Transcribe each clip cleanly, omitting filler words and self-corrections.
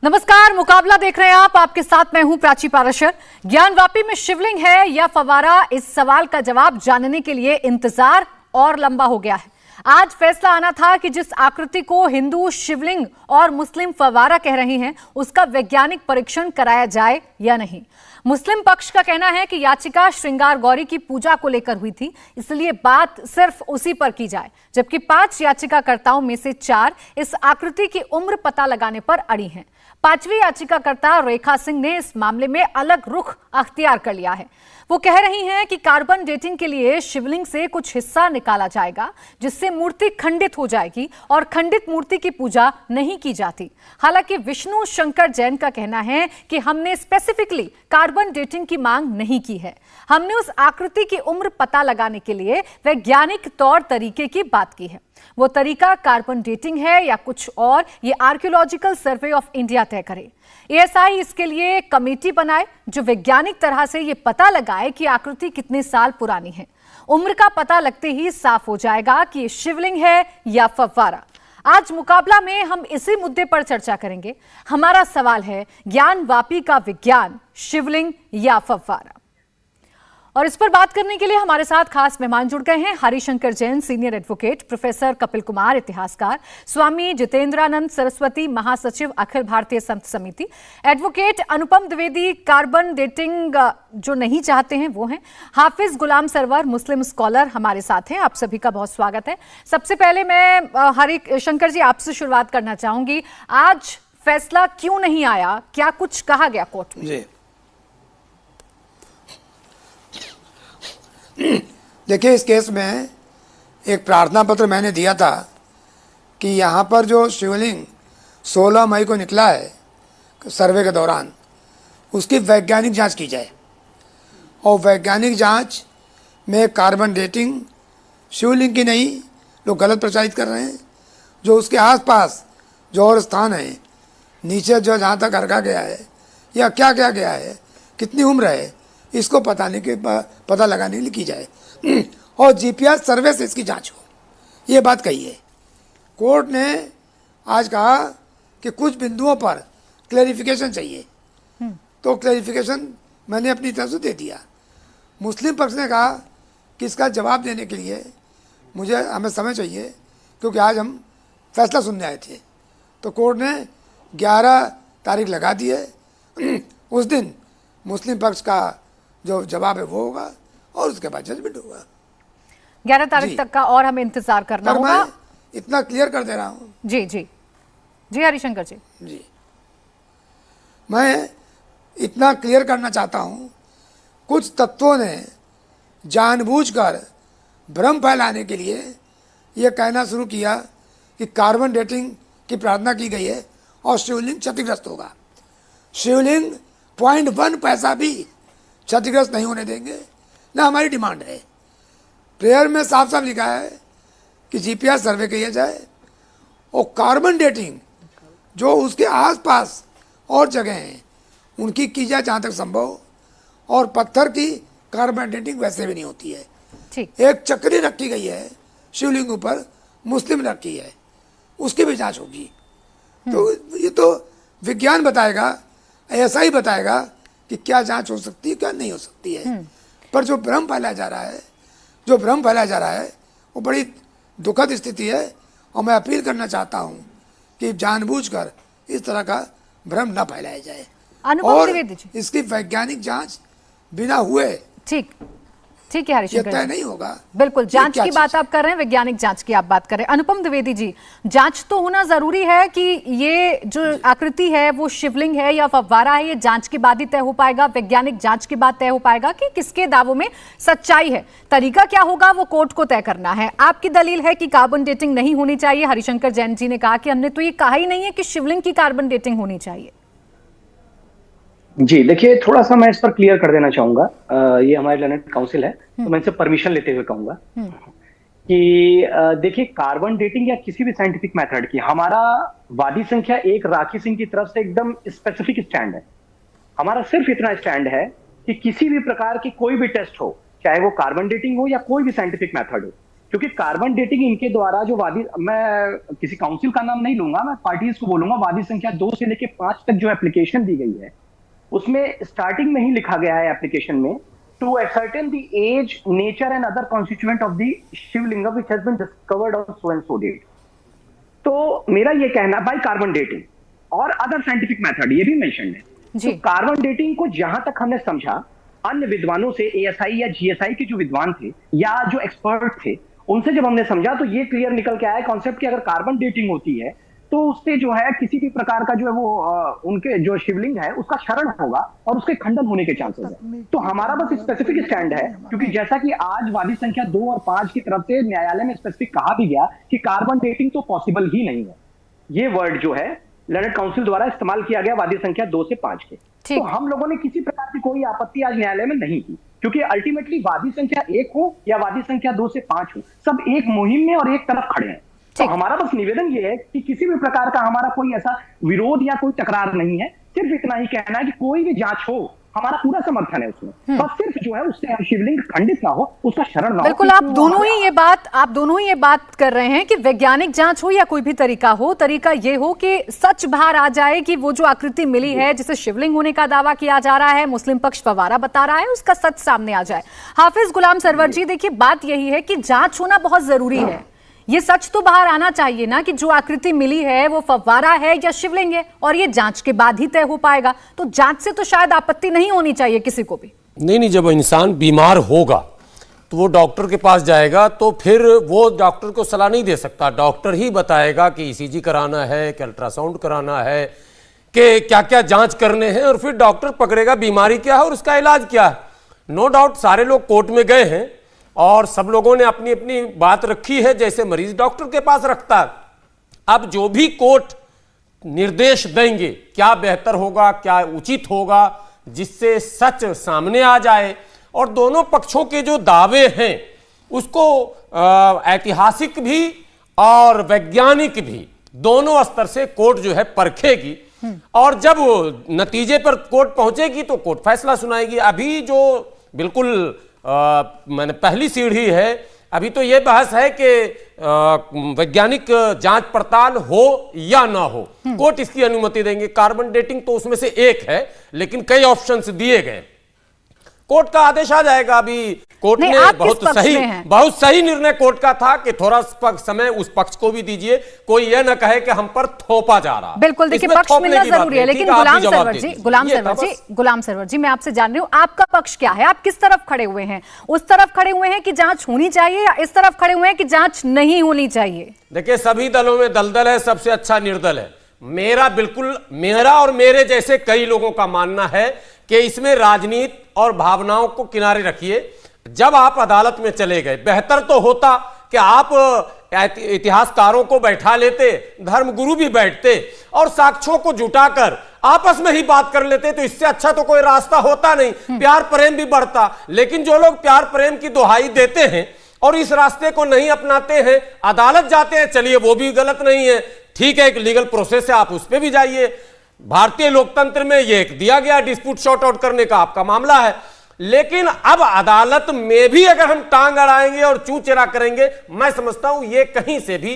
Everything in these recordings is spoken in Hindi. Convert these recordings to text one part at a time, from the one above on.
नमस्कार, मुकाबला देख रहे हैं आप। आपके साथ मैं हूं प्राची पाराशर। ज्ञानवापी में शिवलिंग है या फव्वारा, इस सवाल का जवाब जानने के लिए इंतजार और लंबा हो गया है। आज फैसला आना था कि जिस आकृति को हिंदू शिवलिंग और मुस्लिम फव्वारा कह रहे हैं, उसका वैज्ञानिक परीक्षण कराया जाए या नहीं। मुस्लिम पक्ष का कहना है कि याचिका श्रृंगार गौरी की पूजा को लेकर हुई थी, इसलिए बात सिर्फ उसी पर की जाए, जबकि 5 याचिकाकर्ताओं में से 4 इस आकृति की उम्र पता लगाने पर अड़ी हैं। 5वीं याचिकाकर्ता रेखा सिंह ने इस मामले में अलग रुख अख्तियार कर लिया है। वो कह रही हैं कि कार्बन डेटिंग के लिए शिवलिंग से कुछ हिस्सा निकाला जाएगा, जिससे मूर्ति खंडित हो जाएगी और खंडित मूर्ति की पूजा नहीं की जाती। हालांकि विष्णु शंकर जैन का कहना है कि हमने स्पेसिफिकली कार्बन डेटिंग की मांग नहीं की है। हमने उस आकृति की उम्र पता लगाने के लिए वैज्ञानिक तौर तरीके की बात की है। वो तरीका कार्बन डेटिंग है या कुछ और, ये आर्कियोलॉजिकल सर्वे ऑफ इंडिया तय करे। एएसआई इसके लिए कमेटी बनाए जो वैज्ञानिक तरह से ये पता लगाए कि आकृति कितने साल पुरानी है। उम्र का पता लगते ही साफ हो जाएगा कि ये शिवलिंग है या फव्वारा। आज मुकाबला में हम इसी मुद्दे पर चर्चा करेंगे। हमारा सवाल है, ज्ञानवापी का विज्ञान, शिवलिंग या फव्वारा? और इस पर बात करने के लिए हमारे साथ खास मेहमान जुड़ गए हैं। Harishankar Jain, senior advocate, professor Kapil Kumar, इतिहासकार, स्वामी जितेंद्रानंद सरस्वती, महासचिव अखिल भारतीय संत समिति, एडवोकेट अनुपम द्विवेदी, कार्बन डेटिंग जो नहीं चाहते हैं वो हैं, हाफिज गुलाम सरवर, मुस्लिम स्कॉलर हमारे साथ हैं। आप सभी का बहुत स्वागत है। सबसे पहले मैं हरिशंकर जी आपसे शुरुआत करना चाहूंगी। आज फैसला क्यों नहीं आया, क्या कुछ कहा गया कोर्ट में? जी देखिए, इस केस में एक प्रार्थना पत्र मैंने दिया था कि यहाँ पर जो शिवलिंग 16 मई को निकला है सर्वे के दौरान, उसकी वैज्ञानिक जांच की जाए। और वैज्ञानिक जांच में कार्बन डेटिंग शिवलिंग की नहीं, लोग गलत प्रचारित कर रहे हैं। जो उसके आसपास जो और स्थान है, नीचे जो जहाँ तक रखा गया है या क्या क्या गया है, कितनी उम्र है, इसको पता लगाने के लिए की जाए। और जीपीएस सर्वे से इसकी जांच हो, ये बात कही है। कोर्ट ने आज कहा कि कुछ बिंदुओं पर क्लैरिफिकेशन चाहिए, तो क्लैरिफिकेशन मैंने अपनी तरफ से दे दिया। मुस्लिम पक्ष ने कहा कि इसका जवाब देने के लिए हमें समय चाहिए, क्योंकि आज हम फैसला सुनने आए थे। तो कोर्ट ने 11 तारीख लगा दी है। उस दिन मुस्लिम पक्ष का जो जवाब है वो होगा और उसके बाद जजमेंट होगा। 11 तारीख तक का और हमें इंतजार करना होगा। मैं इतना क्लियर कर दे रहा हूँ। जी जी जी हरिशंकर जी। जी, मैं इतना क्लियर करना चाहता हूँ, कुछ तत्वों ने जानबूझकर भ्रम फैलाने के लिए ये कहना शुरू किया कि कार्बन डेटिंग की प्रार्थना की गई है और शिवलिंग क्षतिग्रस्त होगा। शिवलिंग 0.1 पैसा भी क्षतिग्रस्त नहीं होने देंगे, ना हमारी डिमांड है। प्रेयर में साफ साफ लिखा है कि जीपीएस सर्वे किया जाए और कार्बन डेटिंग जो उसके आसपास और जगह हैं उनकी की जाए जहाँ तक संभव। और पत्थर की कार्बन डेटिंग वैसे भी नहीं होती है। एक चक्री रखी गई है शिवलिंग ऊपर, मुस्लिम रखी है, उसकी भी जाँच होगी। तो ये तो विज्ञान बताएगा, ऐसा ही बताएगा कि क्या जांच हो सकती है, क्या नहीं हो सकती है। पर जो भ्रम फैलाया जा रहा है, वो बड़ी दुखद स्थिति है। और मैं अपील करना चाहता हूं कि जानबूझकर इस तरह का भ्रम न फैलाया जाए और इसकी वैज्ञानिक जांच बिना हुए ठीक है हरिशंकर, तय नहीं होगा। बिल्कुल, जांच की बात आप कर रहे हैं, वैज्ञानिक जांच की आप बात कर रहे हैं। अनुपम द्विवेदी जी, जांच तो होना जरूरी है कि ये जो आकृति है वो शिवलिंग है या फव्वारा है, ये जांच के बाद ही तय हो पाएगा। वैज्ञानिक जांच के बाद तय हो पाएगा कि किसके दावों में सच्चाई है। तरीका क्या होगा वो कोर्ट को तय करना है। आपकी दलील है कि कार्बन डेटिंग नहीं होनी चाहिए। हरिशंकर जैन जी ने कहा कि हमने तो ये कहा ही नहीं है कि शिवलिंग की कार्बन डेटिंग होनी चाहिए। जी देखिए, थोड़ा सा मैं इस पर क्लियर कर देना चाहूंगा। ये हमारे लर्नेड काउंसिल है, तो मैं इनसे परमिशन लेते हुए कहूंगा कि देखिए, कार्बन डेटिंग या किसी भी साइंटिफिक मेथड की हमारा वादी संख्या 1 राखी सिंह की तरफ से एकदम स्पेसिफिक स्टैंड है। हमारा सिर्फ इतना स्टैंड है कि किसी भी प्रकार की कोई भी टेस्ट हो, चाहे वो कार्बन डेटिंग हो या कोई भी साइंटिफिक मेथड हो, क्योंकि कार्बन डेटिंग इनके द्वारा जो वादी, मैं किसी काउंसिल का नाम नहीं लूंगा, मैं पार्टीज को बोलूंगा, वादी संख्या 2 से लेके 5 तक जो एप्लीकेशन दी गई है उसमें स्टार्टिंग में ही लिखा गया है एप्लीकेशन में, to ascertain the age, nature and other constituent of the Shivling which has been discovered on so and so date। तो मेरा ये कहना बाय कार्बन डेटिंग और अदर साइंटिफिक मेथड ये भी मेंशन है। तो कार्बन डेटिंग को जहां तक हमने समझा, अन्य विद्वानों से, एएसआई या जीएसआई के जो विद्वान थे या जो एक्सपर्ट थे उनसे जब हमने समझा तो ये क्लियर निकल के आया कॉन्सेप्ट कि अगर कार्बन डेटिंग होती है तो उससे जो है किसी भी प्रकार का जो है वो उनके जो शिवलिंग है उसका क्षरण होगा और उसके खंडन होने के चांसेस है। तो हमारा बस स्पेसिफिक स्टैंड है, क्योंकि जैसा कि आज वादी संख्या 2 और 5 की तरफ से न्यायालय में स्पेसिफिक कहा भी गया कि कार्बन डेटिंग तो पॉसिबल ही नहीं है। ये वर्ड जो है लर्नेड काउंसिल द्वारा इस्तेमाल किया गया वादी संख्या 2 से 5 के। तो हम लोगों ने किसी प्रकार की कोई आपत्ति आज न्यायालय में नहीं की, क्योंकि अल्टीमेटली वादी संख्या 1 हो या वादी संख्या 2 से 5 हो, सब एक मुहिम में और एक तरफ खड़े हैं। तो हमारा बस निवेदन ये है कि किसी भी प्रकार का हमारा कोई ऐसा विरोध या कोई तकरार नहीं है, सिर्फ इतना ही कहना है कि कोई भी जांच हो, हमारा पूरा समर्थन है उसमें, बस सिर्फ जो है उससे शिवलिंग खंडित ना हो, उसका शरण ना हो। बिल्कुल, आप दोनों ही ये बात कर रहे हैं कि वैज्ञानिक जांच हो या कोई भी तरीका हो, तरीका ये हो कि सच बाहर आ जाए कि वो जो आकृति मिली है जिसे शिवलिंग होने का दावा किया जा रहा है, मुस्लिम पक्ष फवारा बता रहा है, उसका सच सामने आ जाए। हाफिज गुलाम सरवर जी, देखिए बात यही है कि जांच होना बहुत जरूरी है। ये सच तो बाहर आना चाहिए ना कि जो आकृति मिली है वो फव्वारा है या शिवलिंग है, और ये जांच के बाद ही तय हो पाएगा। तो जांच से तो शायद आपत्ति नहीं होनी चाहिए किसी को भी। नहीं, जब इंसान बीमार होगा तो वो डॉक्टर के पास जाएगा, तो फिर वो डॉक्टर को सलाह नहीं दे सकता, डॉक्टर ही बताएगा कि ईसीजी कराना है, कि अल्ट्रासाउंड कराना है, कि क्या क्या जांच करने हैं, और फिर डॉक्टर पकड़ेगा बीमारी क्या है और उसका इलाज क्या है। नो डाउट सारे लोग कोर्ट में गए हैं और सब लोगों ने अपनी अपनी बात रखी है, जैसे मरीज डॉक्टर के पास रखता है। अब जो भी कोर्ट निर्देश देंगे, क्या बेहतर होगा, क्या उचित होगा, जिससे सच सामने आ जाए और दोनों पक्षों के जो दावे हैं उसको ऐतिहासिक भी और वैज्ञानिक भी दोनों स्तर से कोर्ट जो है परखेगी, और जब नतीजे पर कोर्ट पहुंचेगी तो कोर्ट फैसला सुनाएगी। अभी जो बिल्कुल मैंने पहली सीढ़ी है, अभी तो यह बहस है कि वैज्ञानिक जांच पड़ताल हो या ना हो, कोर्ट इसकी अनुमति देंगे। कार्बन डेटिंग तो उसमें से एक है, लेकिन कई ऑप्शंस दिए गए। कोर्ट का आदेश आ जाएगा। अभी कोर्ट ने बहुत सही निर्णय कोर्ट का था कि थोड़ा समय उस पक्ष को भी दीजिए, कोई यह ना कहे कि हम पर थोपा जा रहा। बिल्कुल, देखिए पक्ष मिलना जरूरी है, लेकिन गुलाम सरवर जी मैं आपसे जान रही हूँ आपका पक्ष क्या है, आप किस तरफ खड़े हुए हैं? उस तरफ खड़े हुए हैं कि जांच होनी चाहिए, या इस तरफ खड़े हुए हैं कि जांच नहीं होनी चाहिए? देखिए, सभी दलों में दलदल है, सबसे अच्छा निर्दल है। मेरा और मेरे जैसे कई लोगों का मानना है कि इसमें राजनीति और भावनाओं को किनारे रखिए। जब आप अदालत में चले गए, बेहतर तो होता कि आप इतिहासकारों को बैठा लेते, धर्मगुरु भी बैठते और साक्ष्यों को जुटाकर आपस में ही बात कर लेते, तो इससे अच्छा तो कोई रास्ता होता नहीं, प्यार प्रेम भी बढ़ता। लेकिन जो लोग प्यार प्रेम की दुहाई देते हैं और इस रास्ते को नहीं अपनाते हैं, अदालत जाते हैं, चलिए वो भी गलत नहीं है, ठीक है, एक लीगल प्रोसेस है, आप उस पर भी जाइए। भारतीय लोकतंत्र में ये एक दिया गया डिस्प्यूट सॉर्ट आउट करने का आपका मामला है। लेकिन अब अदालत में भी अगर हम टांग अड़ाएंगे और चूचेरा करेंगे, मैं समझता हूं ये कहीं से भी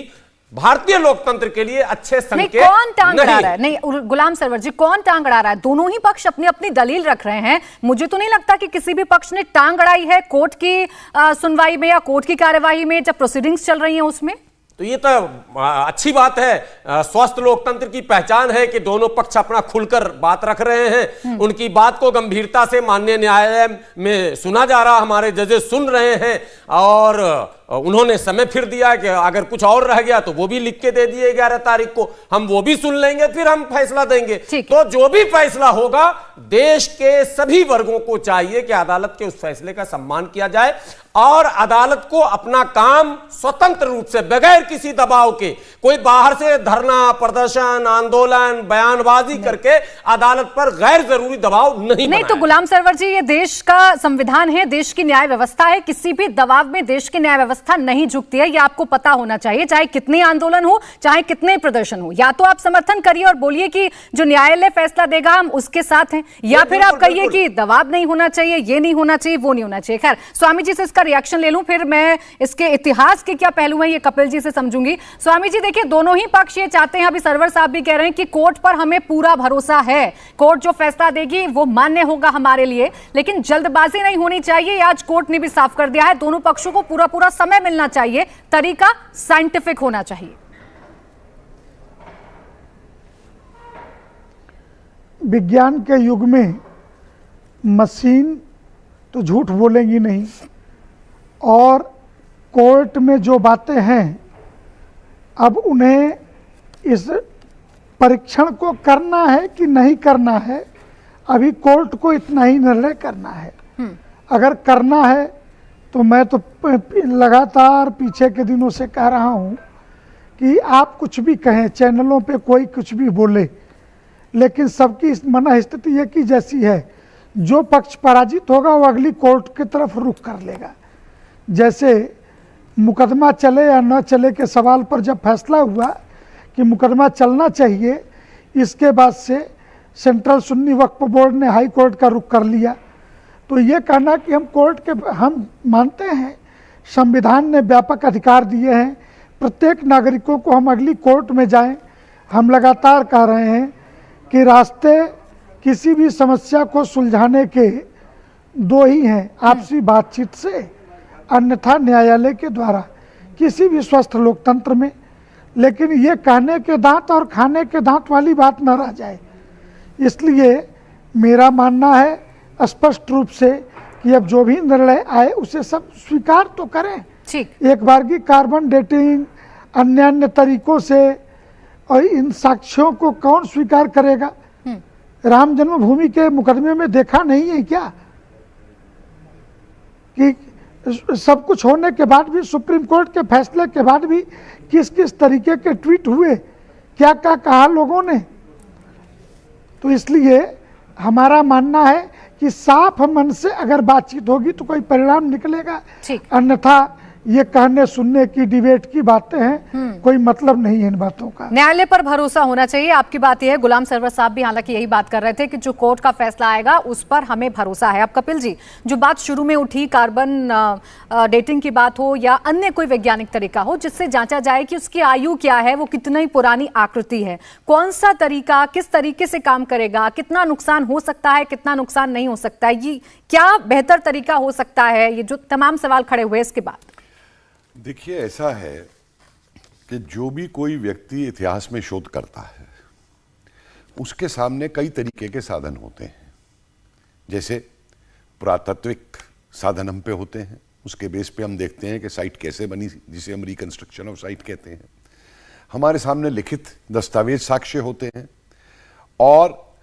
भारतीय लोकतंत्र के लिए अच्छे संकेत कौन टांग अड़ा रहा है? नहीं गुलाम सरवर जी, कौन टांग अड़ा रहा है? दोनों ही पक्ष अपनी अपनी दलील रख रहे हैं। मुझे तो नहीं लगता कि किसी भी पक्ष ने टांग अड़ाई है कोर्ट की सुनवाई में या कोर्ट की कार्यवाही में, जब प्रोसीडिंग्स चल रही हैं उसमें। तो ये तो अच्छी बात है, स्वस्थ लोकतंत्र की पहचान है कि दोनों पक्ष अपना खुलकर बात रख रहे हैं। उनकी बात को गंभीरता से माननीय न्यायालय में सुना जा रहा, हमारे जजेस सुन रहे हैं और उन्होंने समय फिर दिया कि अगर कुछ और रह गया तो वो भी लिख के दे दिए 11 तारीख को, हम वो भी सुन लेंगे, फिर हम फैसला देंगे। तो जो भी फैसला होगा, देश के सभी वर्गों को चाहिए कि अदालत के उस फैसले का सम्मान किया जाए और अदालत को अपना काम स्वतंत्र रूप से बगैर किसी दबाव के, कोई बाहर से धरना प्रदर्शन आंदोलन बयानबाजी करके अदालत पर गैर जरूरी दबाव नहीं। तो गुलाम सरवर जी, ये देश का संविधान है, देश की न्याय व्यवस्था है, किसी भी दबाव में देश की न्याय व्यवस्था व्यवस्था नहीं झुकती है, ये आपको पता होना चाहिए, चाहे कितने आंदोलन हो, चाहे कितने प्रदर्शन हो। या तो आप समर्थन करिए और बोलिए कि जो न्यायालय फैसला देगा हम उसके साथ हैं, या फिर आप कहिए कि दबाव नहीं होना चाहिए, ये नहीं होना चाहिए, वो नहीं होना चाहिए। खैर, स्वामी जी से इसका रिएक्शन ले लूं, फिर मैं इसके इतिहास के क्या पहलू हैं ये कपिल जी से समझूंगी। स्वामी जी देखिए, दोनों ही पक्ष ये चाहते हैं, अभी सरवर साहब भी कह रहे हैं कि कोर्ट पर हमें पूरा भरोसा है, कोर्ट जो फैसला देगी वो मान्य होगा हमारे लिए, लेकिन जल्दबाजी नहीं होनी चाहिए। आज कोर्ट ने भी साफ कर दिया है, दोनों पक्षों को पूरा पूरा समय मिलना चाहिए, तरीका साइंटिफिक होना चाहिए। विज्ञान के युग में मशीन तो झूठ बोलेंगी नहीं, और कोर्ट में जो बातें हैं अब उन्हें इस परीक्षण को करना है कि नहीं करना है, अभी कोर्ट को इतना ही निर्णय करना है। अगर करना है तो मैं तो लगातार पीछे के दिनों से कह रहा हूं कि आप कुछ भी कहें, चैनलों पे कोई कुछ भी बोले, लेकिन सबकी मन स्थिति एक ही जैसी है। जो पक्ष पराजित होगा वो अगली कोर्ट की तरफ रुख कर लेगा। जैसे मुकदमा चले या न चले के सवाल पर जब फैसला हुआ कि मुकदमा चलना चाहिए, इसके बाद से सेंट्रल सुन्नी वक्फ बोर्ड ने हाई कोर्ट का रुख कर लिया। तो ये कहना कि हम मानते हैं संविधान ने व्यापक अधिकार दिए हैं प्रत्येक नागरिकों को, हम अगली कोर्ट में जाएं। हम लगातार कह रहे हैं कि रास्ते किसी भी समस्या को सुलझाने के दो ही हैं, आपसी बातचीत से, अन्यथा न्यायालय के द्वारा, किसी भी स्वस्थ लोकतंत्र में। लेकिन ये कहने के दांत और खाने के दांत वाली बात न रह जाए। इसलिए मेरा मानना है स्पष्ट रूप से कि अब जो भी निर्णय आए उसे सब स्वीकार तो करें। ठीक, एक बार की कार्बन डेटिंग अन्य तरीकों से, और इन साक्ष्यों को कौन स्वीकार करेगा? राम जन्मभूमि के मुकदमे में देखा नहीं है क्या कि सब कुछ होने के बाद भी, सुप्रीम कोर्ट के फैसले के बाद भी किस किस तरीके के ट्वीट हुए, क्या क्या कहा लोगों ने। तो इसलिए हमारा मानना है कि साफ मन से अगर बातचीत होगी तो कोई परिणाम निकलेगा, अन्यथा ये कहने सुनने की, डिबेट की बातें हैं, कोई मतलब नहीं है इन बातों का। न्यायालय पर भरोसा होना चाहिए, आपकी बात यह है। गुलाम सरवर साहब भी हालांकि यही बात कर रहे थे कि जो कोर्ट का फैसला आएगा उस पर हमें भरोसा है। अब कपिल जी, जो बात शुरू में उठी, कार्बन डेटिंग की बात हो या अन्य कोई वैज्ञानिक तरीका हो जिससे जांचा जाए कि उसकी आयु क्या है, वो कितनी पुरानी आकृति है, कौन सा तरीका किस तरीके से काम करेगा, कितना नुकसान हो सकता है, कितना नुकसान नहीं हो सकता है, ये क्या बेहतर तरीका हो सकता है, ये जो तमाम सवाल खड़े हुए इसके बाद। देखिए, ऐसा है कि जो भी कोई व्यक्ति इतिहास में शोध करता है उसके सामने कई तरीके के साधन होते हैं। जैसे पुरातात्विक साधन हम पे होते हैं, उसके बेस पे हम देखते हैं कि साइट कैसे बनी, जिसे हम रिकंस्ट्रक्शन ऑफ साइट कहते हैं। हमारे सामने लिखित दस्तावेज साक्ष्य होते हैं। और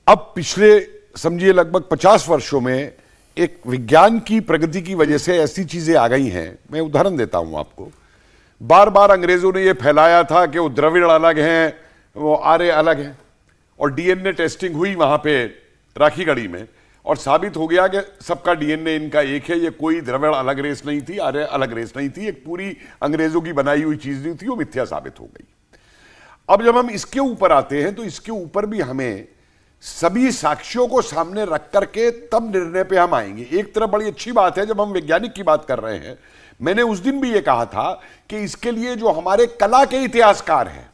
अब पिछले समझिए लगभग 50 वर्षों में एक विज्ञान की प्रगति की वजह से ऐसी चीजें आ गई हैं। मैं उदाहरण देता हूं आपको। बार बार अंग्रेजों ने यह फैलाया था कि वो द्रविड़ अलग हैं, वो आर्य अलग हैं, और डीएनए टेस्टिंग हुई वहां पे राखीगढ़ी में, और साबित हो गया कि सबका डीएनए इनका एक है। ये कोई द्रविड़ अलग रेस नहीं थी, आर्य अलग रेस नहीं थी, एक पूरी अंग्रेजों की बनाई हुई चीज नहीं थी, वो मिथ्या साबित हो गई। अब जब हम इसके ऊपर आते हैं तो इसके ऊपर भी हमें सभी साक्ष्यों को सामने रख करके तब निर्णय पे हम आएंगे। एक तरफ बड़ी अच्छी बात है जब हम वैज्ञानिक की बात कर रहे हैं, मैंने उस दिन भी ये कहा था कि इसके लिए जो हमारे कला के इतिहासकार हैं,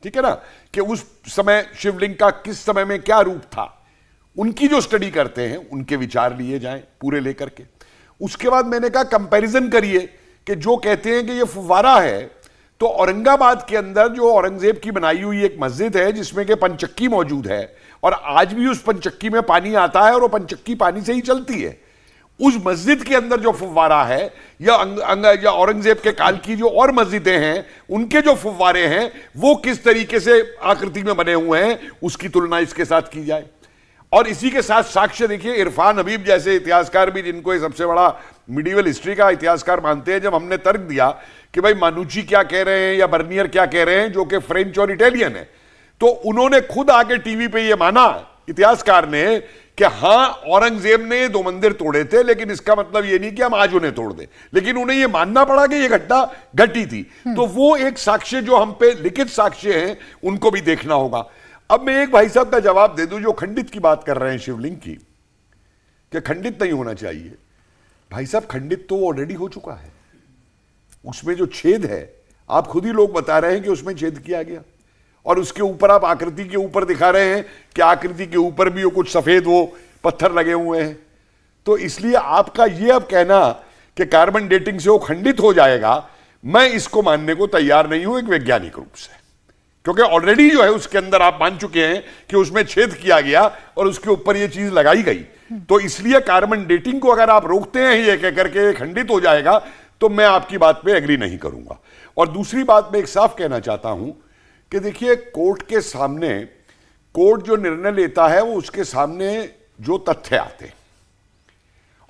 ठीक है ना, कि उस समय शिवलिंग का किस समय में क्या रूप था, उनकी जो स्टडी करते हैं उनके विचार लिए जाएं पूरे लेकर के। उसके बाद मैंने कहा कंपैरिजन करिए कि जो कहते हैं कि ये फुव्वारा है, तो औरंगाबाद के अंदर जो औरंगजेब की बनाई हुई एक मस्जिद है जिसमें कि पंचक्की मौजूद है, और आज भी उस पंचक्की में पानी आता है और वो पंचक्की पानी से ही चलती है। उस मस्जिद के अंदर जो फुव्वारा है, या औरंगजेब के काल की जो और मस्जिदें हैं उनके जो फुव्वारे हैं वो किस तरीके से आकृति में बने हुए हैं, उसकी तुलना इसके साथ की जाए। और इसी के साथ साक्ष्य देखिए, इरफान हबीब जैसे इतिहासकार भी, जिनको ये सबसे बड़ा मिडिवल हिस्ट्री का इतिहासकार मानते हैं, जब हमने तर्क दिया कि भाई मानुची क्या कह रहे हैं या बर्नियर क्या कह रहे हैं, जो कि फ्रेंच और इटालियन है, तो उन्होंने खुद आके टीवी पे ये माना, इतिहासकार ने, कि हाँ औरंगजेब ने ये 2 मंदिर तोड़े थे, लेकिन इसका मतलब ये नहीं कि हम आज उन्हें तोड़ दें, लेकिन उन्हें ये मानना पड़ा कि ये घटना घटी थी। तो वो एक साक्ष्य जो हम पे लिखित साक्ष्य हैं उनको भी देखना होगा। अब मैं एक भाई साहब का जवाब दे दूं जो खंडित की बात कर रहे हैं शिवलिंग की, कि खंडित नहीं होना चाहिए। भाई साहब खंडित तो ऑलरेडी हो चुका है, उसमें जो छेद है आप खुद ही लोग बता रहे हैं कि उसमें छेद किया गया, और उसके ऊपर आप आकृति के ऊपर दिखा रहे हैं कि आकृति के ऊपर भी वो कुछ सफेद वो पत्थर लगे हुए हैं। तो इसलिए आपका ये अब कहना कि कार्बन डेटिंग से वो खंडित हो जाएगा, मैं इसको मानने को तैयार नहीं हूं एक वैज्ञानिक रूप से, क्योंकि ऑलरेडी जो है उसके अंदर आप मान चुके हैं कि उसमें छेद किया गया और उसके ऊपर ये चीज लगाई गई। तो इसलिए कार्बन डेटिंग को अगर आप रोकते हैं ये कह करके खंडित हो जाएगा, तो मैं आपकी बात पे एग्री नहीं करूंगा। और दूसरी बात मैं एक साफ कहना चाहता हूं कि देखिए कोर्ट के सामने, कोर्ट जो निर्णय लेता है वो उसके सामने जो तथ्य आते हैं,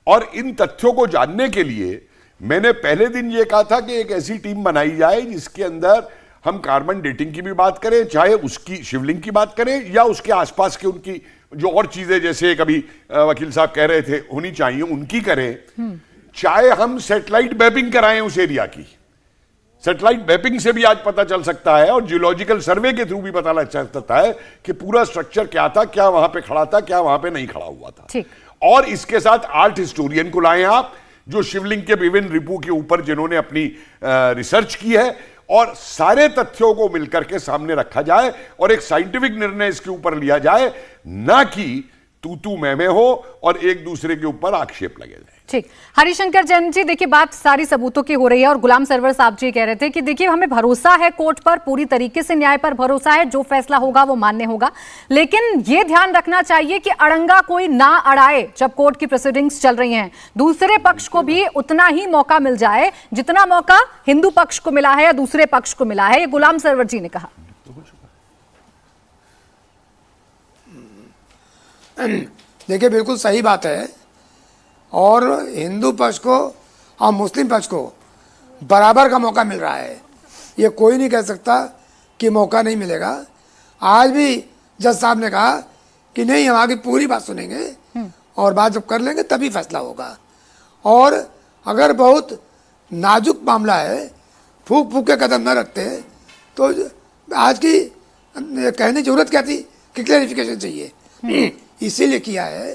और इन तथ्यों को जानने के लिए मैंने पहले दिन ये कहा था कि एक ऐसी टीम बनाई जाए जिसके अंदर हम कार्बन डेटिंग की भी बात करें, चाहे उसकी शिवलिंग की बात करें या उसके आसपास की उनकी जो और चीजें जैसे कभी वकील साहब कह रहे थे होनी चाहिए उनकी करें, चाहे हम सैटेलाइट मैपिंग कराएं उस एरिया की। सैटेलाइट मैपिंग से भी आज पता चल सकता है और जियोलॉजिकल सर्वे के थ्रू भी पता लग सकता है कि पूरा स्ट्रक्चर क्या था, क्या वहां पे खड़ा था, क्या वहां पे नहीं खड़ा हुआ था। और इसके साथ आर्ट हिस्टोरियन को लाएं आप, जो शिवलिंग के विभिन्न रिपू के ऊपर जिन्होंने अपनी रिसर्च की है, और सारे तथ्यों को मिलकर के सामने रखा जाए और एक साइंटिफिक निर्णय इसके ऊपर लिया जाए, ना कि तू मैं हो और एक दूसरे के ऊपर आक्षेप लगे जाए। ठीक, हरिशंकर जैन जी, देखिए बात सारी सबूतों की हो रही है और गुलाम सरवर साहब जी कह रहे थे कि देखिए हमें भरोसा है कोर्ट पर, पूरी तरीके से न्याय पर भरोसा है, जो फैसला होगा वो मान्य होगा, लेकिन ये ध्यान रखना चाहिए कि अड़ंगा कोई ना अड़ाए जब कोर्ट की प्रोसीडिंग्स चल रही हैं, दूसरे पक्ष को भी उतना ही मौका मिल जाए जितना मौका हिंदू पक्ष को मिला है या दूसरे पक्ष को मिला है, ये गुलाम सरवर जी ने कहा। देखिए बिल्कुल सही बात है, और हिंदू पक्ष को और मुस्लिम पक्ष को बराबर का मौका मिल रहा है, ये कोई नहीं कह सकता कि मौका नहीं मिलेगा। आज भी जज साहब ने कहा कि नहीं, हम आगे पूरी बात सुनेंगे और बात जब कर लेंगे तभी फैसला होगा। और अगर बहुत नाजुक मामला है, फूक फूक के कदम न रखते तो आज की कहने की जरूरत क्या थी कि क्लैरिफिकेशन चाहिए, इसीलिए किया है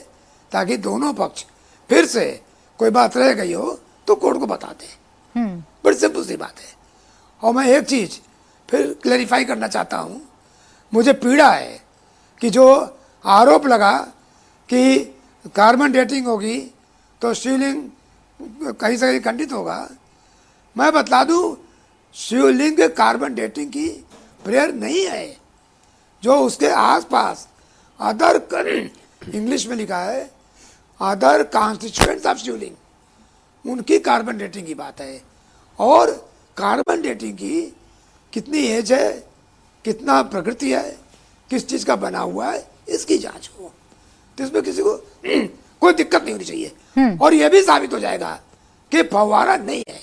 ताकि दोनों पक्ष फिर से कोई बात रह गई हो तो कोर्ट को बता दे। बड़ी सिंपल सी बात है। और मैं एक चीज फिर क्लैरिफाई करना चाहता हूँ, मुझे पीड़ा है कि जो आरोप लगा कि कार्बन डेटिंग होगी तो शिवलिंग कहीं से कहीं खंडित होगा, मैं बतला दूं शिवलिंग कार्बन डेटिंग की प्रेयर नहीं है। जो उसके आसपास अदर इंग्लिश में लिखा है अदर कॉन्स्टिट्यूएंट्स ऑफ शिवलिंग, उनकी कार्बन डेटिंग की बात है। और कार्बन डेटिंग की कितनी एज है, कितना प्रकृति है, किस चीज़ का बना हुआ है, इसकी जांच हो, तो इसमें किसी को कोई दिक्कत नहीं होनी चाहिए। और यह भी साबित हो जाएगा कि फव्वारा नहीं है,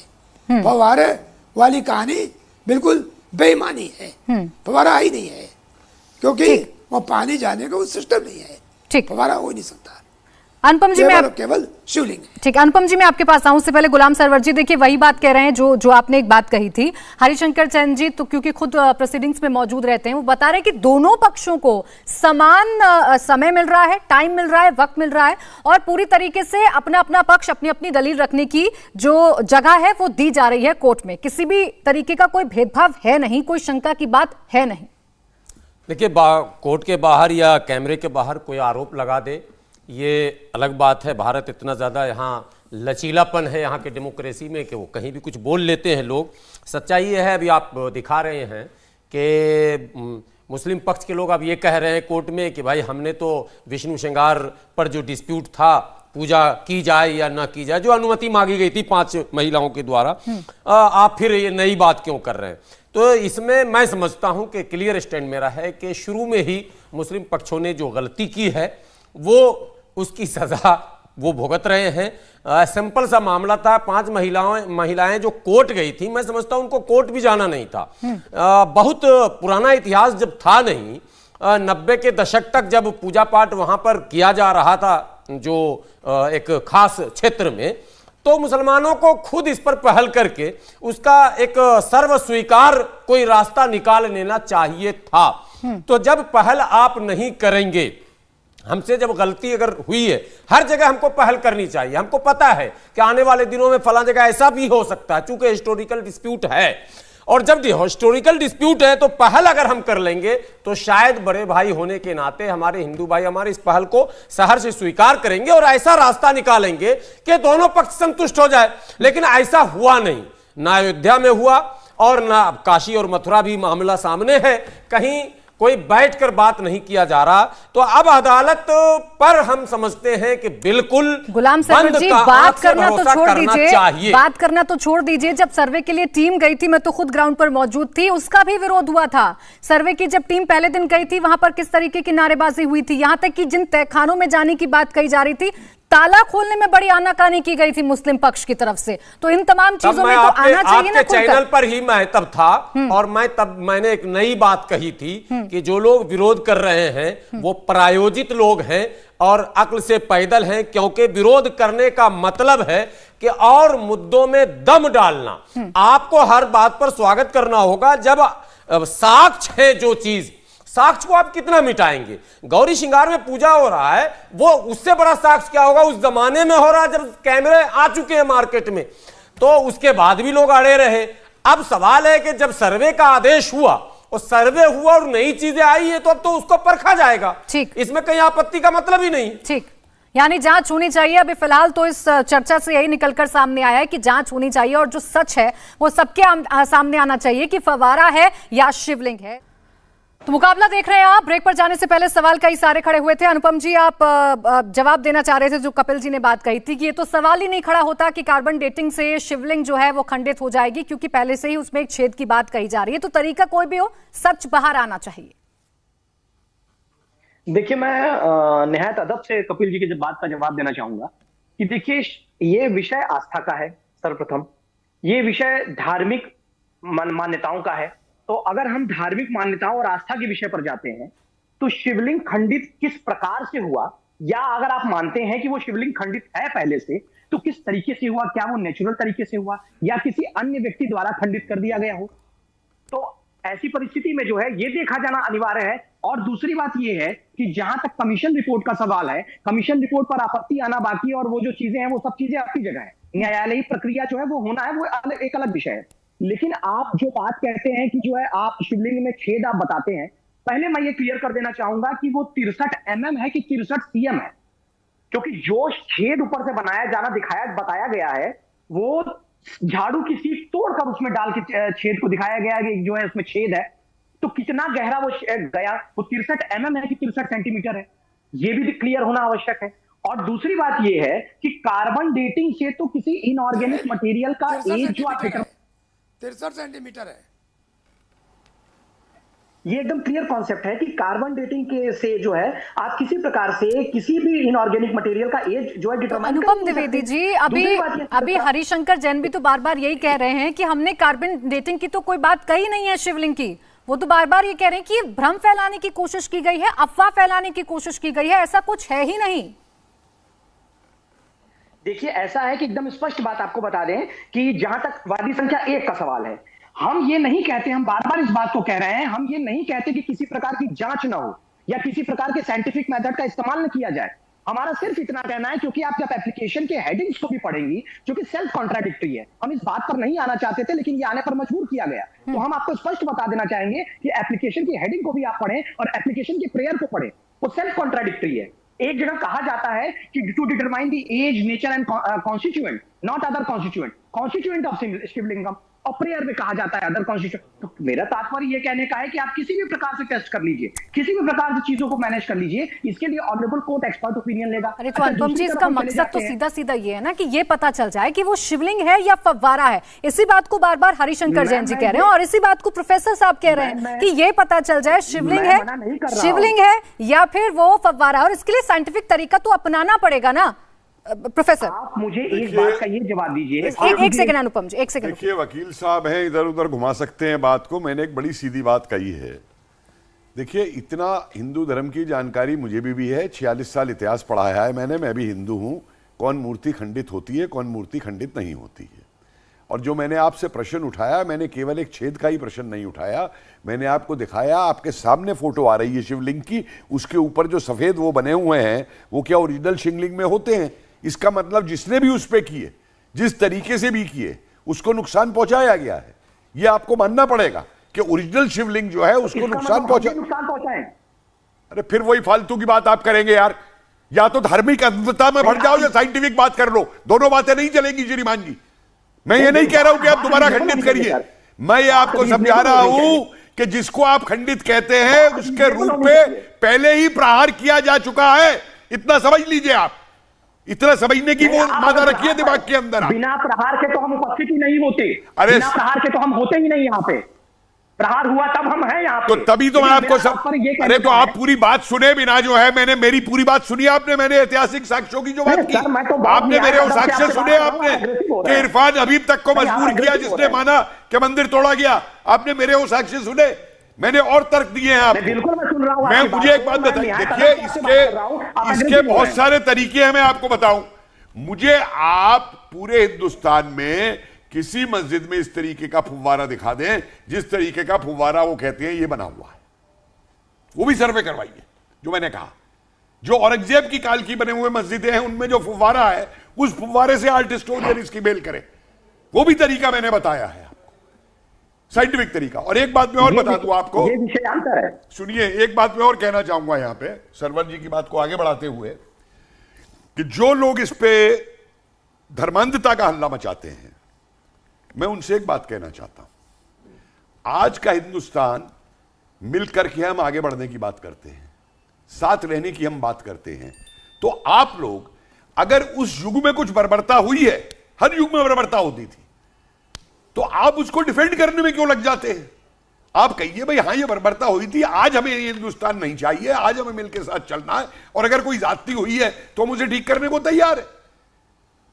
फव्वारे वाली कहानी बिल्कुल बेईमानी है, फव्वारा ही नहीं है, क्योंकि वो पानी जाने का वो सिस्टम नहीं है, फव्वारा हो नहीं सकता। अनुपम जी, मैं केवल शिवलिंग है। ठीक, अनुपम जी मैं आपके पास आऊं, उससे पहले गुलाम सरवर जी देखिए वही बात कह रहे हैं जो आपने एक बात कही थी। हरिशंकर जैन जी तो क्योंकि खुद प्रोसीडिंग्स में मौजूद रहते हैं, वो बता रहे हैं कि दोनों पक्षों को समान समय मिल रहा है, टाइम मिल रहा है, वक्त मिल रहा है, और पूरी तरीके से अपना अपना पक्ष, अपनी अपनी दलील रखने की जो जगह है वो दी जा रही है कोर्ट में। किसी भी तरीके का कोई भेदभाव है नहीं, कोई शंका की बात है नहीं। देखिए कोर्ट के बाहर या कैमरे के बाहर कोई आरोप लगा दे, ये अलग बात है। भारत इतना ज़्यादा यहाँ लचीलापन है यहाँ के डेमोक्रेसी में कि वो कहीं भी कुछ बोल लेते हैं लोग। सच्चाई ये है, अभी आप दिखा रहे हैं कि मुस्लिम पक्ष के लोग अब ये कह रहे हैं कोर्ट में कि भाई हमने तो विष्णु श्रृंगार पर जो डिस्प्यूट था, पूजा की जाए या ना की जाए, जो अनुमति मांगी गई थी 5 महिलाओं के द्वारा, आप फिर ये नई बात क्यों कर रहे हैं। तो इसमें मैं समझता हूं कि क्लियर स्टैंड मेरा है कि शुरू में ही मुस्लिम पक्षों ने जो गलती की है वो उसकी सजा वो भुगत रहे हैं। सिंपल सा मामला था, 5 महिलाएं जो कोर्ट गई थी, मैं समझता हूं उनको कोर्ट भी जाना नहीं था। बहुत पुराना इतिहास जब था नहीं 90 के दशक तक जब पूजा पाठ वहां पर किया जा रहा था जो एक खास क्षेत्र में, तो मुसलमानों को खुद इस पर पहल करके उसका एक सर्व स्वीकार कोई रास्ता निकाल लेना चाहिए था। तो जब पहल आप नहीं करेंगे, हमसे जब गलती अगर हुई है, हर जगह हमको पहल करनी चाहिए। हमको पता है कि आने वाले दिनों में फलां जगह ऐसा भी हो सकता है, चूंकि हिस्टोरिकल डिस्प्यूट है, और जब हिस्टोरिकल डिस्प्यूट है तो पहल अगर हम कर लेंगे तो शायद बड़े भाई होने के नाते हमारे हिंदू भाई हमारे इस पहल को सहर्ष से स्वीकार करेंगे और ऐसा रास्ता निकालेंगे कि दोनों पक्ष संतुष्ट हो जाए। लेकिन ऐसा हुआ नहीं, ना अयोध्या में हुआ और ना काशी और मथुरा भी मामला सामने है, कहीं कोई बैठकर बात नहीं किया जा रहा। तो अब अदालत पर हम समझते हैं कि बिल्कुल गुलाम सरवर जी, बात करना तो छोड़ दीजिए, बात करना तो छोड़ दीजिए। जब सर्वे के लिए टीम गई थी, मैं तो खुद ग्राउंड पर मौजूद थी, उसका भी विरोध हुआ था। सर्वे की जब टीम पहले दिन गई थी, वहां पर किस तरीके की नारेबाजी हुई थी, यहां तक कि जिन तहखानों में जाने की बात कही जा रही थी, ताला खोलने में बड़ी आनाकानी की गई थी मुस्लिम पक्ष की तरफ से। तो इन तमाम चीजों में तो आना चाहिए ना। चैनल पर ही मैं तब था और मैंने एक नई बात कही थी कि जो लोग विरोध कर रहे हैं वो प्रायोजित लोग हैं और अक्ल से पैदल हैं, क्योंकि विरोध करने का मतलब है कि और मुद्दों में दम डालना। आपको हर बात पर स्वागत करना होगा जब साक्ष्य है, जो चीज साक्ष्य को आप कितना मिटाएंगे। गौरी श्रृंगार में पूजा हो रहा है, वो उससे बड़ा साक्ष्य क्या होगा, उस जमाने में हो रहा है जब कैमरे आ चुके हैं मार्केट में, तो उसके बाद भी लोग अड़े रहे। अब सवाल है कि जब सर्वे का आदेश हुआ और सर्वे हुआ और नई चीजें आई है तो अब तो उसको परखा जाएगा। ठीक, इसमें कहीं आपत्ति का मतलब ही नहीं। ठीक, यानी जांच होनी चाहिए। अभी फिलहाल तो इस चर्चा से यही निकलकर सामने आया है कि जांच होनी चाहिए और जो सच है वो सबके सामने आना चाहिए कि फव्वारा है या शिवलिंग है। तो मुकाबला देख रहे हैं आप। ब्रेक पर जाने से पहले सवाल कई सारे खड़े हुए थे। अनुपम जी, आप जवाब देना चाह रहे थे जो कपिल जी ने बात कही थी कि ये तो सवाल ही नहीं खड़ा होता कि कार्बन डेटिंग से शिवलिंग जो है वो खंडित हो जाएगी, क्योंकि पहले से ही उसमें एक छेद की बात कही जा रही है। तो तरीका कोई भी हो, सच बाहर आना चाहिए। देखिए, मैं निहायत अदब से कपिल जी की बात का जवाब देना चाहूंगा कि देखिए, ये विषय आस्था का है। सर्वप्रथम ये विषय धार्मिक मान्यताओं का है। तो अगर हम धार्मिक मान्यताओं और आस्था के विषय पर जाते हैं तो शिवलिंग खंडित किस प्रकार से हुआ, या अगर आप मानते हैं कि वो शिवलिंग खंडित है पहले से, तो किस तरीके से हुआ, क्या वो नेचुरल तरीके से हुआ या किसी अन्य व्यक्ति द्वारा खंडित कर दिया गया हो, तो ऐसी परिस्थिति में जो है ये देखा जाना अनिवार्य है। और दूसरी बात ये है कि जहां तक कमीशन रिपोर्ट का सवाल है, कमीशन रिपोर्ट पर आपत्ति आना बाकी और वो जो चीजें हैं वो सब चीजें अपनी जगह है। न्यायालयी प्रक्रिया जो है वो होना है, वो एक अलग विषय है। लेकिन आप जो बात कहते हैं कि जो है आप शिवलिंग में छेद आप बताते हैं, पहले मैं ये क्लियर कर देना चाहूंगा कि वो 63 mm है कि 63 cm है, क्योंकि जो छेद ऊपर से बताया गया है वो झाड़ू की सीट तोड़कर उसमें डाल के छेद को दिखाया गया है कि जो है उसमें छेद है। तो कितना गहरा वो गया, वो 63 mm है कि 63 सेंटीमीटर है, ये भी क्लियर होना आवश्यक है। और दूसरी बात ये है कि कार्बन डेटिंग से तो किसी इनऑर्गेनिक मटेरियल का एज जो आप 63 सेंटीमीटर है, ये एकदम क्लियर कॉन्सेप्ट है कि कार्बन डेटिंग के से जो है आप किसी प्रकार से किसी भी इनऑर्गेनिक मटेरियल का एज जो है डिटरमाइन। अनुपम द्विवेदी जी, अभी हरिशंकर जैन भी तो बार बार यही कह रहे हैं कि हमने कार्बन डेटिंग की तो कोई बात कही नहीं है शिवलिंग की। वो तो बार बार ये कह रहे हैं कि भ्रम फैलाने की कोशिश की गई है, अफवाह फैलाने की कोशिश की गई है, ऐसा कुछ है ही नहीं। देखिए, ऐसा है कि एकदम स्पष्ट बात आपको बता दें कि जहां तक वादी संख्या 1 का सवाल है, हम ये नहीं कहते, हम बार बार इस बात को कह रहे हैं, हम ये नहीं कहते कि किसी प्रकार की जांच ना हो या किसी प्रकार के साइंटिफिक मेथड का इस्तेमाल न किया जाए। हमारा सिर्फ इतना कहना है, क्योंकि आप जब एप्लीकेशन के हेडिंग्स को भी पढ़ेंगी जो कि सेल्फ कॉन्ट्राडिक्टरी है, हम इस बात पर नहीं आना चाहते थे लेकिन ये आने पर मजबूर किया गया, तो हम आपको स्पष्ट बता देना चाहेंगे कि एप्लीकेशन की हेडिंग को भी आप पढ़ें और एप्लीकेशन की प्रेयर को पढ़ें, वो सेल्फ कॉन्ट्राडिक्टरी है। एक जगह कहा जाता है कि to determine the age, nature and constituent, not other constituent of Shivlingam, और प्रेयर में कहा जाता है अदर कॉन्स्टिट्यूएंट। तो मेरा तात्पर्य ये कहने का है कि आप किसी भी प्रकार से टेस्ट कर लीजिए, किसी भी प्रकार से चीजों को मैनेज कर लीजिए, इसके लिए ऑनरेबल कोर्ट एक्सपर्ट ओपिनियन लेगा। अरे तो अनुपम जी, इसका मकसद तो सीधा सीधा ये है ना कि ये पता चल जाए कि वो शिवलिंग है या फव्वारा है। इसी बात को बार बार हरिशंकर जैन जी कह रहे हैं और इसी बात को प्रोफेसर साहब कह रहे हैं कि ये पता चल जाए शिवलिंग है या फिर वो फव्वारा, और इसके लिए साइंटिफिक तरीका तो अपनाना पड़ेगा ना। प्रोफेसर, आप मुझे एक बात का ये जवाब दीजिए। एक सेकंड अनुपम जी, एक सेकंड। देखिए, वकील साहब हैं, इधर उधर घुमा सकते हैं बात को। मैंने एक बड़ी सीधी बात कही है देखिए, इतना हिंदू धर्म की जानकारी मुझे भी है। 46 साल इतिहास पढ़ाया है मैंने, मैं भी हिंदू हूं। कौन मूर्ति खंडित होती है, कौन मूर्ति खंडित नहीं होती है। और जो मैंने आपसे प्रश्न उठाया, मैंने केवल एक छेद का ही प्रश्न नहीं उठाया, मैंने आपको दिखाया, आपके सामने फोटो आ रही है शिवलिंग की, उसके ऊपर जो सफेद वो बने हुए हैं वो क्या ओरिजिनल शिवलिंग में होते हैं? इसका मतलब जिसने भी उस पे किए, जिस तरीके से भी किए, उसको नुकसान पहुंचाया गया है। ये आपको मानना पड़ेगा कि ओरिजिनल शिवलिंग जो है उसको नुकसान पहुंचाए। अरे फिर वही फालतू की बात आप करेंगे यार। या तो धार्मिक अंधता में भर जाओ या साइंटिफिक बात कर लो, दोनों बातें नहीं चलेंगी श्रीमान जी। मैं ये नहीं कह रहा हूं कि आप दोबारा खंडित करिए, मैं ये आपको समझा रहा हूं कि जिसको आप खंडित कहते हैं उसके रूप में पहले ही प्रहार किया जा चुका है। इतना समझ लीजिए आप, इतना समझने की वो मादा रखिए दिमाग के अंदर। बिना प्रहार के तो हम उपस्थित ही नहीं होते, अरे बिना प्रहार के तो हम होते ही नहीं यहाँ पे। प्रहार हुआ तब हम हैं यहाँ पे। तो तभी तो मैं आपको अरे तो आप पूरी बात सुने बिना जो है, मैंने मेरी पूरी बात सुनी आपने, मैंने ऐतिहासिक साक्ष्यों की जो बात की आपने, मेरे वो साक्ष्य सुने आपने कि इरफान हबीब तक को मजबूर किया जिसने माना कि मंदिर तोड़ा गया। आपने मेरे वो साक्ष्य सुने, मैंने और तर्क दिए हैं आपको। बिल्कुल मैं सुन रहा हूं। मैं मुझे एक बात बताइए, देखिए इसके बहुत सारे तरीके हैं, मैं आपको बताऊं। मुझे आप पूरे हिंदुस्तान में किसी मस्जिद में इस तरीके का फुव्वारा दिखा दें जिस तरीके का फुव्वारा वो कहते हैं ये बना हुआ है, वो भी सर्वे करवाइए। जो मैंने कहा, जो औरंगजेब की काल की बने हुए मस्जिदें हैं उनमें जो फुव्वारा है, उस फुव्वारे से आर्ट हिस्टोरियन इसकी मेल करे, वो भी तरीका मैंने बताया है आपको, साइंटिफिक तरीका। और एक बात मैं और बता दूं आपको, ये विषय अंतर है। सुनिए, एक बात मैं और कहना चाहूंगा यहां पे सरवर जी की बात को आगे बढ़ाते हुए, कि जो लोग इस पे धर्मांधता का हल्ला मचाते हैं, मैं उनसे एक बात कहना चाहता हूं। आज का हिंदुस्तान मिलकर के हम आगे बढ़ने की बात करते हैं, साथ रहने की हम बात करते हैं। तो आप लोग अगर उस युग में कुछ बर्बरता हुई है, हर युग में बर्बरता होती थी, तो आप उसको डिफेंड करने में क्यों लग जाते हैं? आप कहिए भाई हाँ ये बर्बरता हुई थी, आज हमें ये हिंदुस्तान नहीं चाहिए, आज हमें मिलकर साथ चलना है, और अगर कोई जाति हुई है तो हम उसे ठीक करने को तैयार है।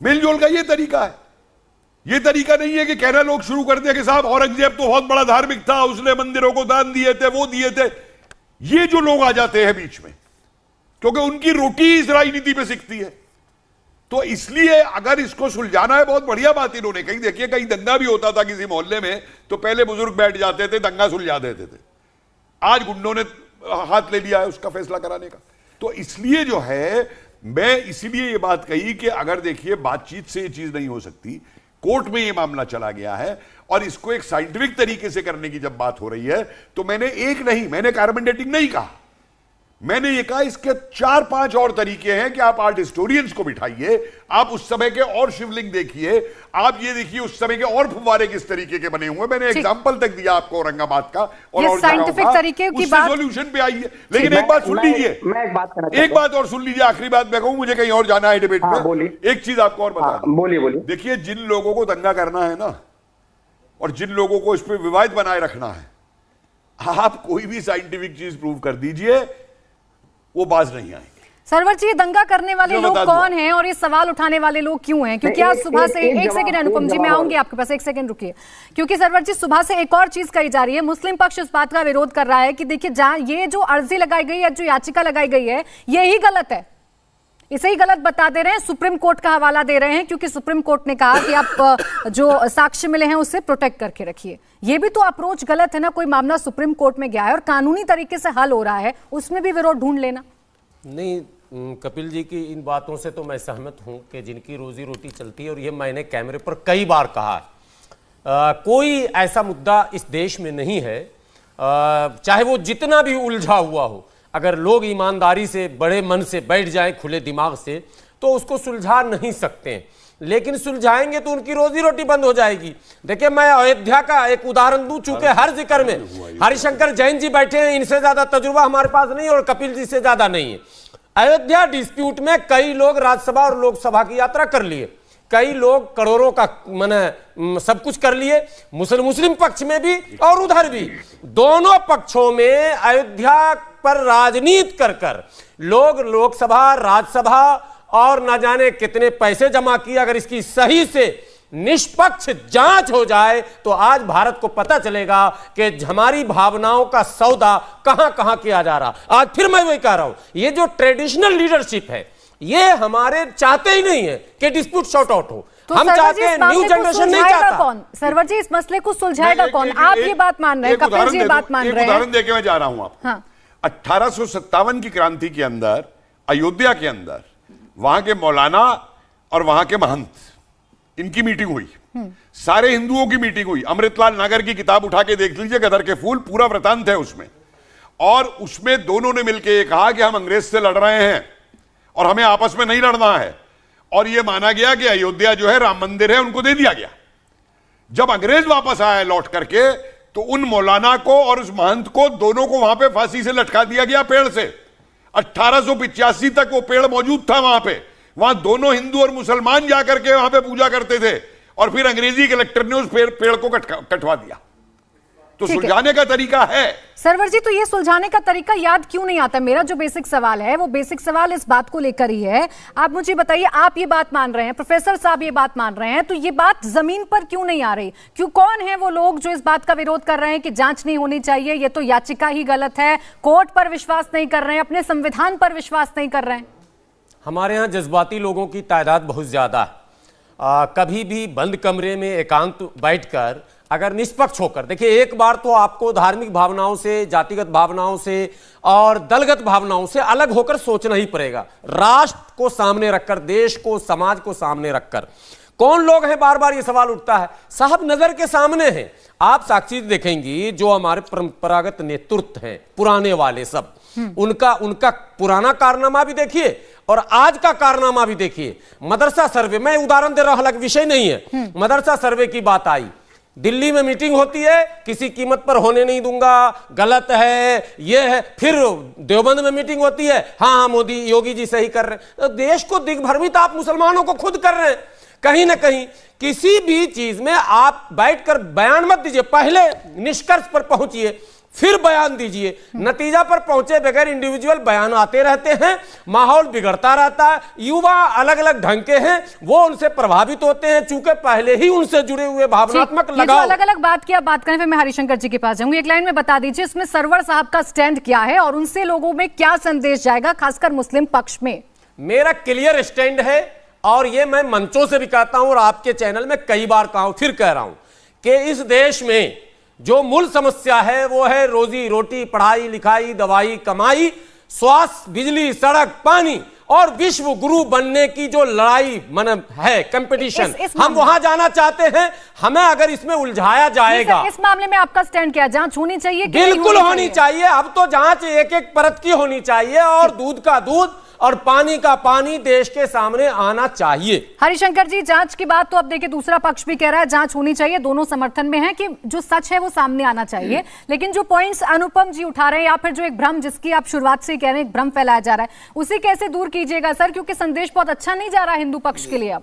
मिलजुल का ये तरीका है। ये तरीका नहीं है कि कहना लोग शुरू कर दिया कि साहब औरंगजेब तो बहुत बड़ा धार्मिक था, उसने मंदिरों को दान दिए थे, वो दिए थे। ये जो लोग आ जाते हैं बीच में, क्योंकि उनकी रोटी इस राजनीति पे सिकती है, तो इसलिए अगर इसको सुलझाना है, बहुत बढ़िया बात इन्होंने कही। देखिए, कहीं दंगा भी होता था किसी मोहल्ले में तो पहले बुजुर्ग बैठ जाते थे, दंगा सुलझा देते थे। आज गुंडों ने हाथ ले लिया है उसका फैसला कराने का। तो इसलिए जो है, मैं इसीलिए ये बात कही कि अगर देखिए बातचीत से ये चीज नहीं हो सकती, कोर्ट में ये मामला चला गया है, और इसको एक साइंटिफिक तरीके से करने की जब बात हो रही है, तो मैंने कार्बन डेटिंग नहीं कहा, मैंने ये कहा इसके 4-5 और तरीके हैं कि आप आर्ट हिस्टोरियंस को बिठाइए, आप उस समय के और शिवलिंग देखिए, आप ये देखिए उस समय के और फुव्वारे किस तरीके के बने हुए। मैंने एग्जांपल तक दिया आपको औरंगाबाद का, और साइंटिफिक तरीके की बात, सॉल्यूशन पे आइए। लेकिन एक बात सुन लीजिए, मैं एक बात करना, एक बात और सुन लीजिए, आखिरी बात मैं कहूं, मुझे कहीं और जाना है डिबेट में। एक चीज आपको और बता दूं, बोलिए। देखिए, जिन लोगों को दंगा करना है ना, और जिन लोगों को इस पर विवाद बनाए रखना है, आप कोई भी साइंटिफिक चीज प्रूव कर दीजिए, वो बाज नहीं आएंगे। सरवर जी, दंगा करने वाले लोग कौन हैं और ये सवाल उठाने वाले लोग क्यों हैं? क्योंकि आज सुबह से एक सेकंड अनुपम जी, मैं आऊंगी आपके पास, एक सेकंड रुकिए। क्योंकि सरवर जी, सुबह से एक और चीज कही जा रही है, मुस्लिम पक्ष इस बात का विरोध कर रहा है कि देखिए, जहां ये जो अर्जी लगाई गई है, जो याचिका लगाई गई है, यही गलत है, इसे ही गलत बता दे रहे हैं, सुप्रीम कोर्ट का हवाला दे रहे हैं, क्योंकि सुप्रीम कोर्ट ने कहा कि आप जो साक्ष्य मिले हैं उसे प्रोटेक्ट करके रखिए। ये भी तो अप्रोच गलत है ना। कोई मामला सुप्रीम कोर्ट में गया है और कानूनी तरीके से हल हो रहा है, उसमें भी विरोध ढूंढ लेना। नहीं, कपिल जी की इन बातों से तो मैं सहमत हूं कि जिनकी रोजी रोटी चलती है, और ये मैंने कैमरे पर कई बार कहा, कोई ऐसा मुद्दा इस देश में नहीं है, चाहे वो जितना भी उलझा हुआ हो, अगर लोग ईमानदारी से, बड़े मन से बैठ जाएं, खुले दिमाग से, तो उसको सुलझा नहीं सकते हैं। लेकिन सुलझाएंगे तो उनकी रोजी रोटी बंद हो जाएगी। देखिए, मैं अयोध्या का एक उदाहरण दूं, चूंकि हर जिक्र में हरिशंकर जैन जी बैठे हैं, इनसे ज्यादा तजुर्बा हमारे पास नहीं और कपिल जी से ज्यादा नहीं है। अयोध्या डिस्प्यूट में कई लोग राज्यसभा और लोकसभा की यात्रा कर लिए, कई लोग करोड़ों का माने सब कुछ कर लिए, मुस्लिम पक्ष में भी और उधर भी, दोनों पक्षों में अयोध्या पर राजनीति कर लोग लोकसभा, राज्यसभा और न जाने कितने पैसे जमा किए। अगर इसकी सही से निष्पक्ष जांच हो जाए तो आज भारत को पता चलेगा कि हमारी भावनाओं का सौदा कहां कहां किया जा रहा। आज फिर मैं वही कह रहा हूं, ये जो ट्रेडिशनल लीडरशिप है ये हमारे चाहते ही नहीं है कि डिस्प्यूट शॉर्ट आउट हो। तो हम चाहते हैं, न्यू जनरेशन नहीं चाहता। कौन सरवर जी इस मसले को सुलझाएगा कौन? आप ये बात मान रहे हैं, कपिल जी ये बात मान रहे हैं। उदाहरण देके मैं जा रहा हूं आपको। हाँ। 1857 की क्रांति के अंदर अयोध्या के अंदर वहां के मौलाना और वहां के महंत, इनकी मीटिंग हुई, सारे हिंदुओं की मीटिंग हुई। अमृतलाल नागर की किताब उठा के देख लीजिए, गदर के फूल, पूरा वृतांत है उसमें। और उसमें दोनों ने मिलकर ये कहा कि हम अंग्रेज से लड़ रहे हैं और हमें आपस में नहीं लड़ना है, और यह माना गया कि अयोध्या जो है राम मंदिर है, उनको दे दिया गया। जब अंग्रेज वापस आए लौट करके तो उन मौलाना को और उस महंत को दोनों को वहां पे फांसी से लटका दिया गया पेड़ से। 1885 तक वो पेड़ मौजूद था वहां पे। वहां दोनों हिंदू और मुसलमान जाकर के वहां पे पूजा करते थे, और फिर अंग्रेजी कलेक्टर ने उस पेड़ को कटवा दिया। तो सुलझाने का तरीका है। सरवर जी, तो ये सुलझाने का तरीका याद क्यों नहीं आता? मेरा जो बेसिक सवाल है वो बेसिक सवाल इस बात को लेकर ही है। आप मुझे बताइए, आप ये बात मान रहे हैं, प्रोफेसर साहब ये बात मान रहे हैं, तो ये बात जमीन पर क्यों नहीं आ रही? क्यों, कौन है वो लोग जो इस बात का विरोध कर रहे हैं कि जांच नहीं होनी चाहिए, ये तो याचिका ही गलत है, कोर्ट पर विश्वास नहीं कर रहे हैं, अपने संविधान पर विश्वास नहीं कर रहे हैं? हमारे यहाँ जज्बाती लोगों की तादाद बहुत ज्यादा है। कभी भी बंद कमरे में एकांत बैठकर अगर निष्पक्ष होकर देखिए, एक बार तो आपको धार्मिक भावनाओं से, जातिगत भावनाओं से और दलगत भावनाओं से अलग होकर सोचना ही पड़ेगा। राष्ट्र को सामने रखकर, देश को, समाज को सामने रखकर। कौन लोग हैं, बार बार ये सवाल उठता है। साहब नजर के सामने हैं, आप साक्षी देखेंगी, जो हमारे परंपरागत नेतृत्व हैं पुराने वाले सब, उनका पुराना कारनामा भी देखिए और आज का कारनामा भी देखिए। मदरसा सर्वे, मैं उदाहरण दे रहा हूं, हालांकि विषय नहीं है, मदरसा सर्वे की बात आई, दिल्ली में मीटिंग होती है, किसी कीमत पर होने नहीं दूंगा, गलत है, ये है। फिर देवबंद में मीटिंग होती है, हाँ मोदी योगी जी सही कर रहे हैं। तो देश को दिग्भ्रमित आप मुसलमानों को खुद कर रहे हैं। कहीं ना कहीं किसी भी चीज में आप बैठकर बयान मत दीजिए, पहले निष्कर्ष पर पहुंचिए फिर बयान दीजिए। नतीजा पर पहुंचे बगैर इंडिविजुअल बयान आते रहते हैं, माहौल बिगड़ता रहता है। युवा अलग अलग ढंग के हैं, वो उनसे प्रभावित होते हैं, चूंकि पहले ही उनसे जुड़े हुए भावनात्मक लगाव। अलग अलग बात की आप बात करें, फिर मैं हरिशंकर जी के पास जाऊंगी। एक लाइन में बता दीजिए इसमें सरवर साहब का स्टैंड क्या है और उनसे लोगों में क्या संदेश जाएगा, खासकर मुस्लिम पक्ष में? मेरा क्लियर स्टैंड है, और ये मैं मंचों से भी कहता हूं और आपके चैनल में कई बार कहा हूं, फिर कह रहा हूं कि इस देश में जो मूल समस्या है वो है रोजी रोटी, पढ़ाई लिखाई, दवाई, कमाई, स्वास्थ्य, बिजली, सड़क, पानी, और विश्व गुरु बनने की जो लड़ाई मन है, कंपटीशन, हम वहां जाना चाहते हैं। हमें अगर इसमें उलझाया जाएगा, इस मामले में आपका स्टैंड क्या? जांच होनी चाहिए? बिल्कुल होनी चाहिए। अब तो जांच एक एक परत की होनी चाहिए, और दूध का दूध और पानी का पानी देश के सामने आना चाहिए। हरिशंकर जी, जांच की बात तो अब देखिए दूसरा पक्ष भी कह रहा है जांच होनी चाहिए, दोनों समर्थन में है कि जो सच है वो सामने आना चाहिए। लेकिन जो पॉइंट्स अनुपम जी उठा रहे हैं, या फिर जो एक भ्रम जिसकी आप शुरुआत से कह रहे हैं, एक भ्रम फैलाया जा रहा है, उसे कैसे दूर कीजिएगा सर? क्योंकि संदेश बहुत अच्छा नहीं जा रहा हिंदू पक्ष के लिए। अब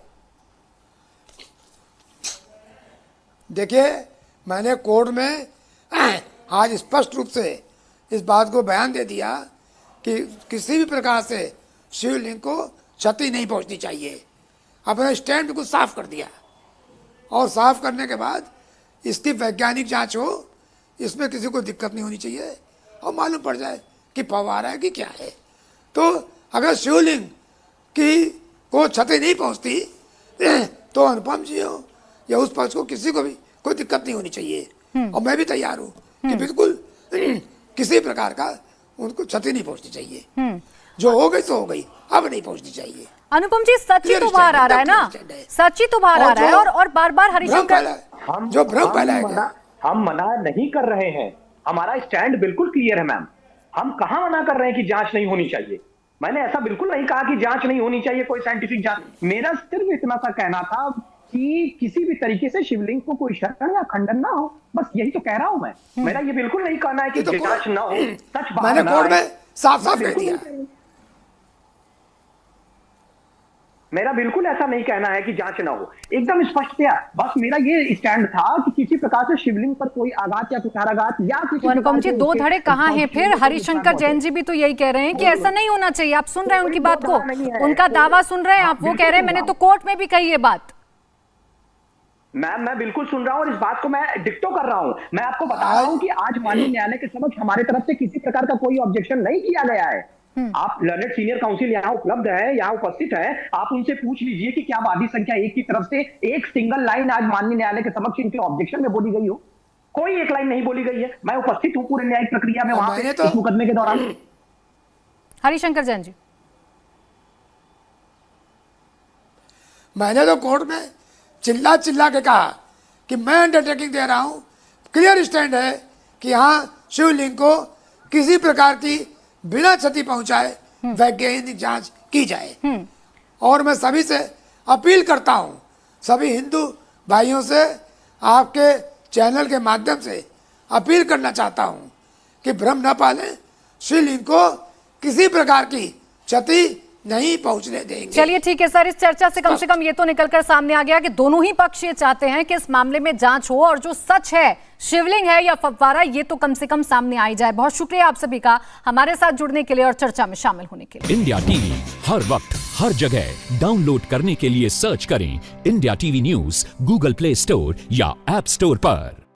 देखिए, मैंने कोर्ट में आज स्पष्ट रूप से इस बात को बयान दे दिया कि किसी भी प्रकार से शिवलिंग को क्षति नहीं पहुंचनी चाहिए। अपना स्टैंड बिल्कुल साफ कर दिया, और साफ करने के बाद इसकी वैज्ञानिक जांच हो, इसमें किसी को दिक्कत नहीं होनी चाहिए, और मालूम पड़ जाए कि फव्वारा है कि क्या है। तो अगर शिवलिंग की को क्षति नहीं पहुंचती तो अनुपम जी हो या उस पक्ष को, किसी को भी कोई दिक्कत नहीं होनी चाहिए। और मैं भी तैयार हूँ कि बिल्कुल किसी प्रकार का उनको क्षति नहीं पहुंचनी चाहिए। जो हो गई तो हो गई, अब नहीं पहुंचनी चाहिए। अनुपम जी, सच ही तो बाहर आ रहा है ना, सच ही तो बाहर आ रहा है। और बार बार हरिशंकर, जो भ्रम फैलाया गया, हम मना नहीं कर रहे हैं, हमारा स्टैंड बिल्कुल क्लियर है मैम। हम कहां मना कर रहे हैं कि जांच नहीं होनी चाहिए? मैंने ऐसा बिल्कुल नहीं कहा कि जांच नहीं होनी चाहिए, कोई साइंटिफिक जांच। मेरा सिर्फ इतना सा कहना था कि किसी भी तरीके से शिवलिंग को कोई शरण या खंडन ना हो, बस यही तो कह रहा हूं मैं। मेरा ये बिल्कुल नहीं कहना है कि जांच ना हो, सच बात मैंने कोर्ट में साफ साफ कह दिया। मेरा बिल्कुल ऐसा नहीं कहना है कि जांच ना हो, एकदम स्पष्ट किया। बस मेरा ये स्टैंड था कि किसी प्रकार से शिवलिंग पर कोई आघात या कुठाराघात या किसी अनुपम जी, दो धड़े कहाँ हैं फिर? हरिशंकर जैन जी भी तो यही कह रहे हैं कि ऐसा नहीं होना चाहिए। आप सुन रहे हैं उनकी बात को, उनका दावा सुन रहे हैं आप? वो कह रहे हैं मैंने तो कोर्ट में भी कही ये बात। मैं बिल्कुल सुन रहा हूं और इस बात को मैं डिक्टो कर रहा हूं। मैं आपको बता रहा हूं कि आज माननीय न्यायालय के समक्ष हमारे तरफ से किसी प्रकार का कोई ऑब्जेक्शन नहीं किया गया है। आप लर्नेड सीनियर काउंसिल यहाँ उपलब्ध है, यहाँ उपस्थित है, आप उनसे पूछ लीजिए कि क्या वादी संख्या 1 की तरफ से एक सिंगल लाइन आज माननीय न्यायालय के समक्ष इनके ऑब्जेक्शन में बोली गई हो? कोई एक लाइन नहीं बोली गई है। मैं उपस्थित हूं पूरे न्यायिक प्रक्रिया में वहां पे इस मुकदमे के दौरान। हरिशंकर जैन जी, मैंने तो कोर्ट में चिल्ला चिल्ला के कहा कि मैं अंडरटेकिंग दे रहा हूं, क्लियर स्टैंड है कि यहाँ शिवलिंग को किसी प्रकार की बिना क्षति पहुंचाए वैज्ञानिक जांच की जाए। और मैं सभी से अपील करता हूं, सभी हिंदू भाइयों से आपके चैनल के माध्यम से अपील करना चाहता हूं कि भ्रम न पालें, शिवलिंग को किसी प्रकार की क्षति नहीं पहुंचने देंगे। चलिए ठीक है सर, इस चर्चा से कम ये तो निकलकर सामने आ गया कि दोनों ही पक्ष ये चाहते हैं कि इस मामले में जांच हो और जो सच है, शिवलिंग है या फव्वारा, ये तो कम से कम सामने आ ही जाए। बहुत शुक्रिया आप सभी का हमारे साथ जुड़ने के लिए और चर्चा में शामिल होने के लिए। इंडिया टीवी हर वक्त हर जगह डाउनलोड करने के लिए सर्च करें India TV news Google play store या ऐप स्टोर पर।